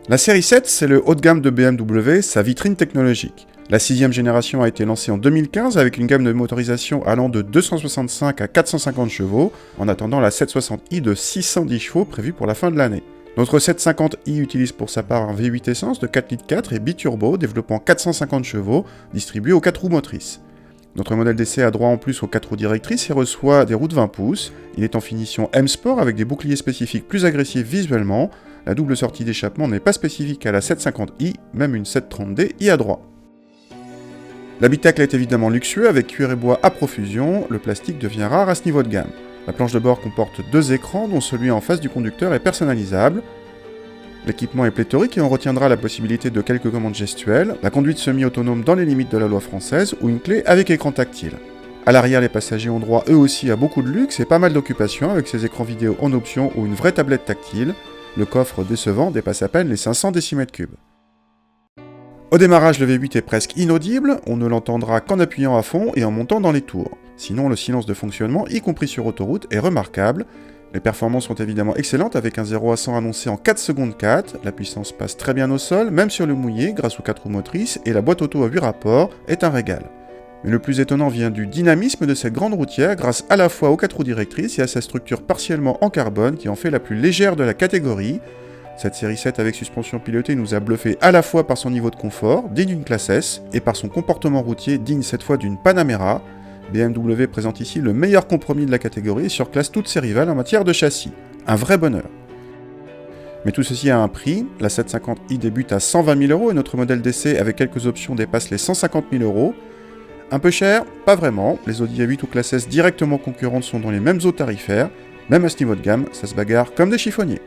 La série 7, c'est le haut de gamme de BMW, sa vitrine technologique. La 6ème génération a été lancée en 2015 avec une gamme de motorisation allant de 265 à 450 chevaux, en attendant la 760i de 610 chevaux prévue pour la fin de l'année. Notre 750i utilise pour sa part un V8 essence de 4,4 litres et biturbo développant 450 chevaux, distribué aux 4 roues motrices. Notre modèle d'essai a droit en plus aux 4 roues directrices et reçoit des roues de 20 pouces. Il est en finition M Sport avec des boucliers spécifiques plus agressifs visuellement. La double sortie d'échappement n'est pas spécifique à la 750i, même une 730D y a droit. L'habitacle est évidemment luxueux avec cuir et bois à profusion, le plastique devient rare à ce niveau de gamme. La planche de bord comporte 2 écrans dont celui en face du conducteur est personnalisable. L'équipement est pléthorique et on retiendra la possibilité de quelques commandes gestuelles, la conduite semi-autonome dans les limites de la loi française ou une clé avec écran tactile. À l'arrière, les passagers ont droit eux aussi à beaucoup de luxe et pas mal d'occupations avec ses écrans vidéo en option ou une vraie tablette tactile. Le coffre décevant dépasse à peine les 500 décimètres-cubes. Au démarrage, le V8 est presque inaudible, on ne l'entendra qu'en appuyant à fond et en montant dans les tours. Sinon, le silence de fonctionnement, y compris sur autoroute, est remarquable. Les performances sont évidemment excellentes avec un 0 à 100 annoncé en 4 secondes 4, la puissance passe très bien au sol, même sur le mouillé grâce aux 4 roues motrices, et la boîte auto à 8 rapports est un régal. Mais le plus étonnant vient du dynamisme de cette grande routière grâce à la fois aux 4 roues directrices et à sa structure partiellement en carbone qui en fait la plus légère de la catégorie. Cette série 7 avec suspension pilotée nous a bluffé à la fois par son niveau de confort, digne d'une classe S, et par son comportement routier digne cette fois d'une Panamera. BMW présente ici le meilleur compromis de la catégorie et surclasse toutes ses rivales en matière de châssis. Un vrai bonheur. Mais tout ceci a un prix, la 750i débute à 120 000 € et notre modèle d'essai avec quelques options dépasse les 150 000 €. Un peu cher? Pas vraiment, les Audi A8 ou classe S directement concurrentes sont dans les mêmes eaux tarifaires, même à ce niveau de gamme, ça se bagarre comme des chiffonniers.